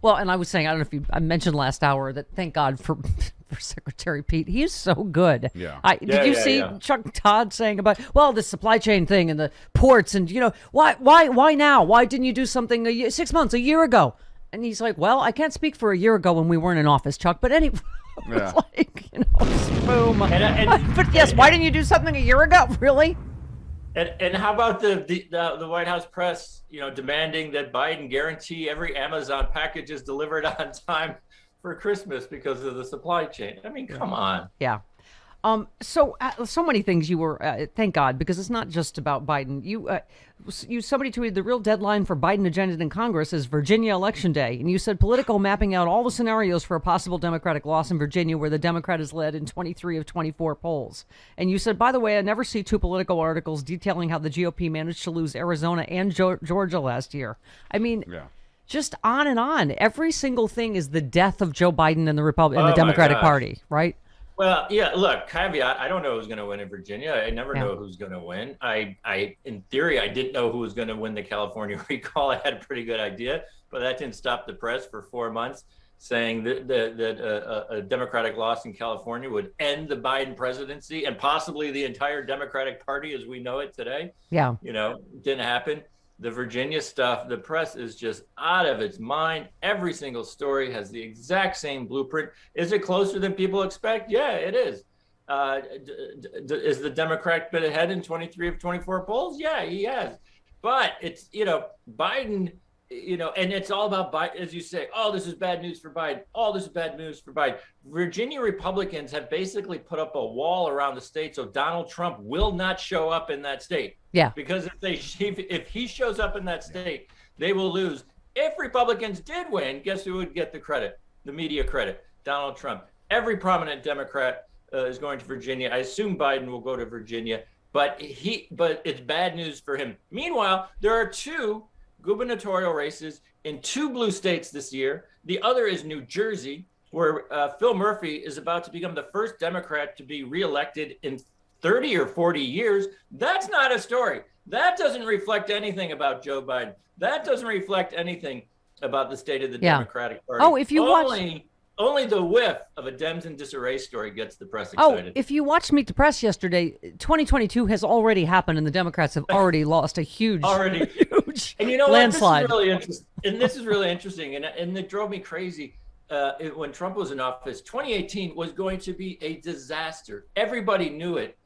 Well, and I was saying, I don't know if I mentioned last hour that thank God for Secretary Pete. He is so good. Yeah. Did you see Chuck Todd saying about, well, the supply chain thing and the ports and, why now? Why didn't you do something 6 months, a year ago? And he's like, well, I can't speak for a year ago when we weren't in office, Chuck. But anyway, it's like, boom. But yes, why didn't you do something a year ago? Really? And how about the White House press, demanding that Biden guarantee every Amazon package is delivered on time for Christmas because of the supply chain? I mean, come on. Yeah. So many things you were, thank God, because it's not just about Biden. Somebody tweeted the real deadline for Biden agenda in Congress is Virginia election day. And you said Politico mapping out all the scenarios for a possible Democratic loss in Virginia where the Democrat is led in 23 of 24 polls. And you said, by the way, I never see two Politico articles detailing how the GOP managed to lose Arizona and Georgia last year. I mean, just on and on. Every single thing is the death of Joe Biden and the Democratic Party, right? Well, yeah, look, caveat, I don't know who's going to win in Virginia. I never know who's going to win. In theory, I didn't know who was going to win the California recall. I had a pretty good idea, but that didn't stop the press for 4 months saying that a Democratic loss in California would end the Biden presidency and possibly the entire Democratic Party as we know it today. Yeah. Didn't happen. The Virginia stuff, the press is just out of its mind. Every single story has the exact same blueprint. Is it closer than people expect? Yeah, it is. Is the Democrat been ahead in 23 of 24 polls? Yeah, he has. But it's, Biden, and it's all about Biden, as you say, oh, this is bad news for Biden. Oh, this is bad news for Biden. Virginia Republicans have basically put up a wall around the state so Donald Trump will not show up in that state. Yeah. Because if he shows up in that state, they will lose. If Republicans did win, guess who would get the credit? The media credit. Donald Trump. Every prominent Democrat is going to Virginia. I assume Biden will go to Virginia, but it's bad news for him. Meanwhile, there are two gubernatorial races in two blue states this year. The other is New Jersey, where Phil Murphy is about to become the first Democrat to be reelected in 30 or 40 years. That's not a story. That doesn't reflect anything about Joe Biden. That doesn't reflect anything about the state of the Democratic Party. Oh, if you only the whiff of a Dems in disarray story gets the press excited. Oh, if you watched Meet the Press yesterday, 2022 has already happened and the Democrats have already lost a huge and you know landslide. What? This is really interesting. And it drove me crazy. When Trump was in office, 2018 was going to be a disaster. Everybody knew it.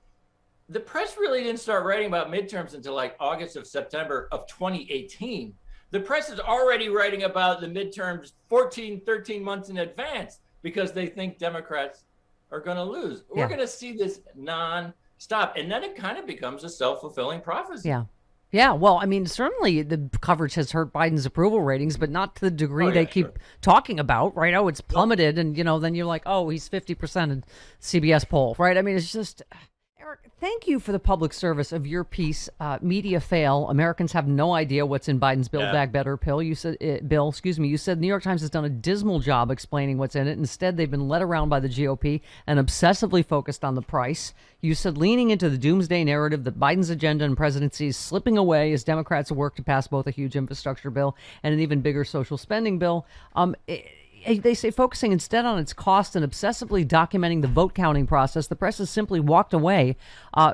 The press really didn't start writing about midterms until like August of September of 2018. The press is already writing about the midterms 13 months in advance because they think Democrats are going to lose. We're going to see this non-stop. And then it kind of becomes a self-fulfilling prophecy. Yeah. Yeah, well, I mean, certainly the coverage has hurt Biden's approval ratings, but not to the degree they keep talking about, right? Oh, it's plummeted, and, then you're like, oh, he's 50% in CBS poll, right? I mean, it's just... Eric, thank you for the public service of your piece, Media Fail. Americans have no idea what's in Biden's Build Back Better bill. You said, you said New York Times has done a dismal job explaining what's in it. Instead, they've been led around by the GOP and obsessively focused on the price. You said leaning into the doomsday narrative that Biden's agenda and presidency is slipping away as Democrats work to pass both a huge infrastructure bill and an even bigger social spending bill. They say focusing instead on its cost and obsessively documenting the vote counting process, the press has simply walked away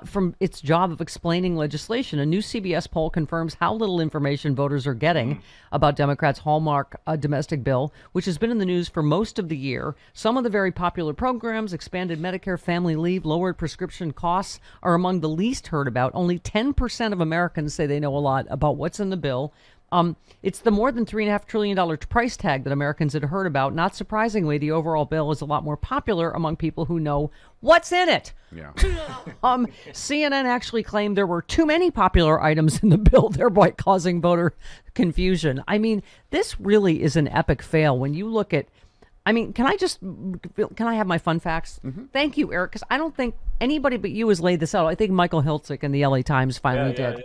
from its job of explaining legislation. A new CBS poll confirms how little information voters are getting about Democrats' hallmark domestic bill, which has been in the news for most of the year. Some of the very popular programs, expanded Medicare, family leave, lowered prescription costs, are among the least heard about. Only 10% of Americans say they know a lot about what's in the bill. It's the more than $3.5 trillion price tag that Americans had heard about. Not surprisingly, the overall bill is a lot more popular among people who know what's in it. Yeah. CNN actually claimed there were too many popular items in the bill, thereby causing voter confusion. I mean, this really is an epic fail when you look at I mean, can I have my fun facts? Thank you, Eric, because I don't think anybody but you has laid this out. I think Michael Hiltzik in the LA Times finally did.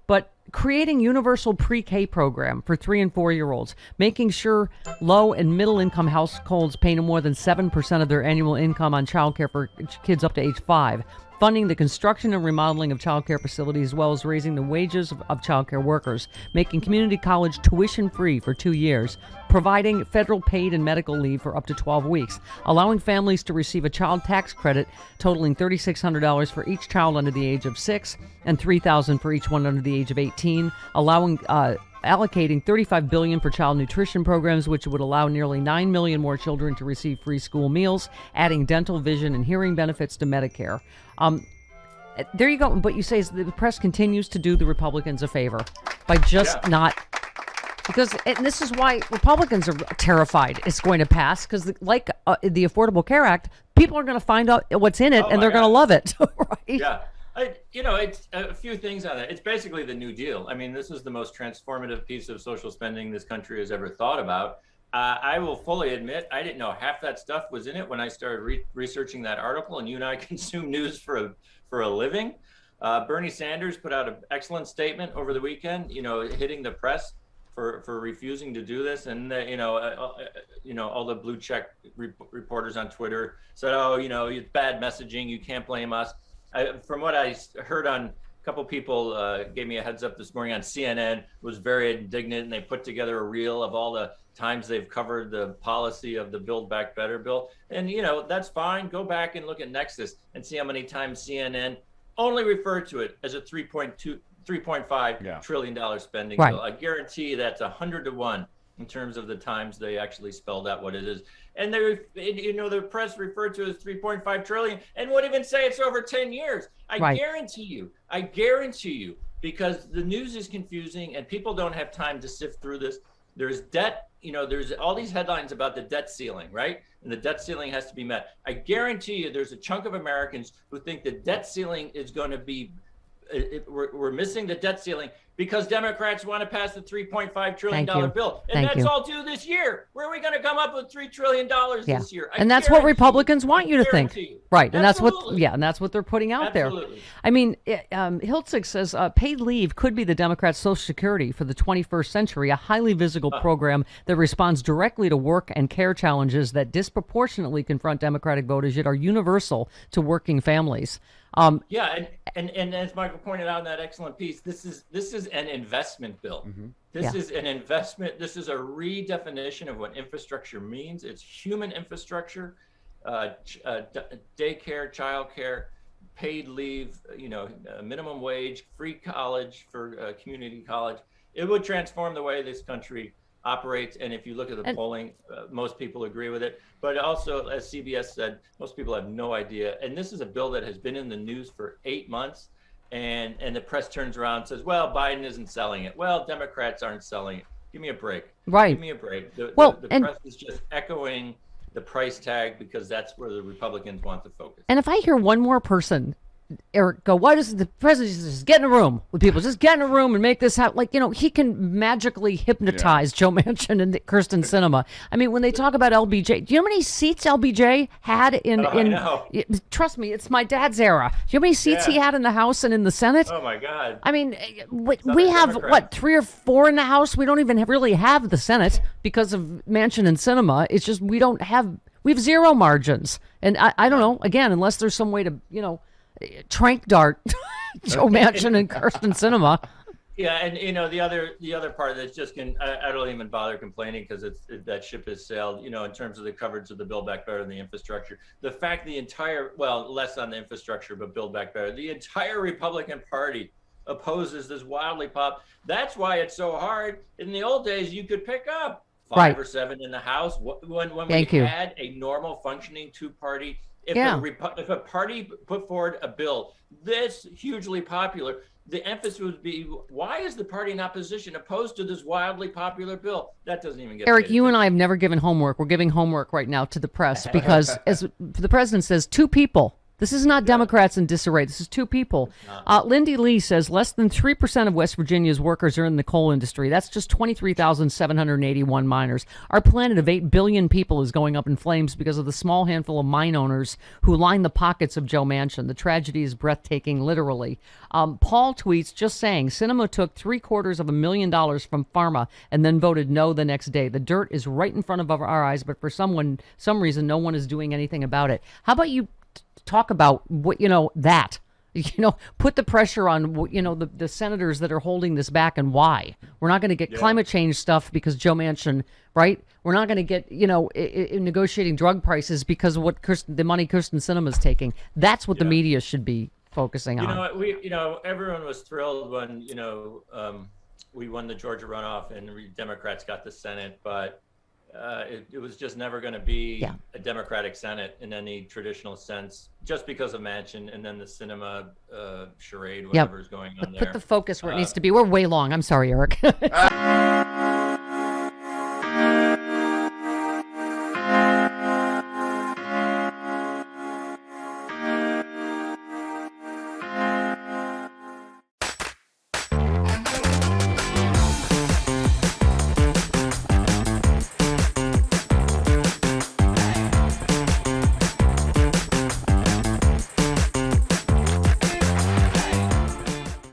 But creating universal pre-K program for 3 and 4-year-olds, making sure low and middle income households pay no more than 7% of their annual income on childcare for kids up to age 5, funding the construction and remodeling of childcare facilities, as well as raising the wages of childcare workers, making community college tuition free for 2 years, providing federal paid and medical leave for up to 12 weeks, allowing families to receive a child tax credit totaling $3,600 for each child under the age of 6 and $3,000 for each one under the age of 18, allowing allocating $35 billion for child nutrition programs, which would allow nearly 9 million more children to receive free school meals, adding dental, vision, and hearing benefits to Medicare. There you go. But you say the press continues to do the Republicans a favor by just not. Because, and this is why Republicans are terrified it's going to pass, because like the Affordable Care Act, people are going to find out what's in it and they're going to love it. Right? Yeah. It's a few things on it. It's basically the New Deal. I mean, this is the most transformative piece of social spending this country has ever thought about. I will fully admit, I didn't know half that stuff was in it when I started researching that article, and you and I consume news for a living. Bernie Sanders put out an excellent statement over the weekend, hitting the press for refusing to do this. And, all the blue check reporters on Twitter said, it's bad messaging. You can't blame us. From what I heard on a couple people gave me a heads up this morning on CNN, was very indignant, and they put together a reel of all the times they've covered the policy of the Build Back Better bill. And, that's fine. Go back and look at Nexus and see how many times CNN only referred to it as a $3.5 trillion spending bill. I guarantee that's 100 to 1 in terms of the times they actually spelled out what it is. And the press referred to it as 3.5 trillion and would even say it's over 10 years. I guarantee you, because the news is confusing and people don't have time to sift through this. There's debt, there's all these headlines about the debt ceiling, right? And the debt ceiling has to be met. I guarantee you there's a chunk of Americans who think the debt ceiling is going to be, we're missing the debt ceiling because Democrats want to pass the $3.5 trillion bill. And that's all due this year. Where are we going to come up with $3 trillion this year? And that's what Republicans want you to think. Right. And that's what they're putting out there. I mean, Hiltzik says paid leave could be the Democrats' Social Security for the 21st century, a highly visible program that responds directly to work and care challenges that disproportionately confront Democratic voters, yet are universal to working families. And as Michael pointed out in that excellent piece, this is an investment bill. This is an investment. This is a redefinition of what infrastructure means. It's human infrastructure, daycare, childcare, paid leave, minimum wage, free college for community college. It would transform the way this country operates. And if you look at the polling, most people agree with it. But also, as CBS said, most people have no idea. And this is a bill that has been in the news for 8 months. And the press turns around and says, well, Biden isn't selling it. Well, Democrats aren't selling it. Give me a break. Right. Give me a break. The press is just echoing the price tag because that's where the Republicans want to focus. And if I hear one more person, Eric, go, why does the president just get in a room with people? Just get in a room and make this happen. Like, he can magically hypnotize Joe Manchin and Kyrsten Sinema. I mean, when they talk about LBJ, do you know how many seats LBJ had in trust me, it's my dad's era. Do you know how many seats he had in the House and in the Senate? Oh, my God. I mean, we have, 3 or 4 in the House? We don't even really have the Senate because of Manchin and Sinema. It's just we have zero margins. And I don't know, again, unless there's some way to, trank dart Joe Manchin and Kyrsten Sinema. Yeah, and the other part that's just I don't even bother complaining because that ship has sailed. In terms of the coverage of the Build Back Better and the infrastructure, the fact less on the infrastructure, but Build Back Better, the entire Republican Party opposes this wildly pop. That's why it's so hard. In the old days, you could pick up 5 or 7 in the House when we had a normal functioning 2-party. If a party put forward a bill this hugely popular, the emphasis would be, why is the party in opposition opposed to this wildly popular bill? That doesn't even get Eric, you and I have never given homework. We're giving homework right now to the press because, as the president says, 2 people This is not Democrats in disarray. This is two people. Lindy Lee says less than 3% of West Virginia's workers are in the coal industry. That's just 23,781 miners. Our planet of 8 billion people is going up in flames because of the small handful of mine owners who line the pockets of Joe Manchin. The tragedy is breathtaking, literally. Paul tweets, just saying, Sinema took $750,000 from pharma and then voted no the next day. The dirt is right in front of our eyes, but for some reason, no one is doing anything about it. How about you talk about what, that, put the pressure on, the senators that are holding this back and why. We're not going to get climate change stuff because Joe Manchin, right? We're not going to get, negotiating drug prices because of what the money Kyrsten Sinema's taking. That's what the media should be focusing on. Everyone was thrilled when, we won the Georgia runoff and the Democrats got the Senate, but it was just never going to be a Democratic Senate in any traditional sense, just because of Manchin and then the Sinema charade, whatever's going on there. Put the focus where it needs to be. We're way long. I'm sorry, Eric.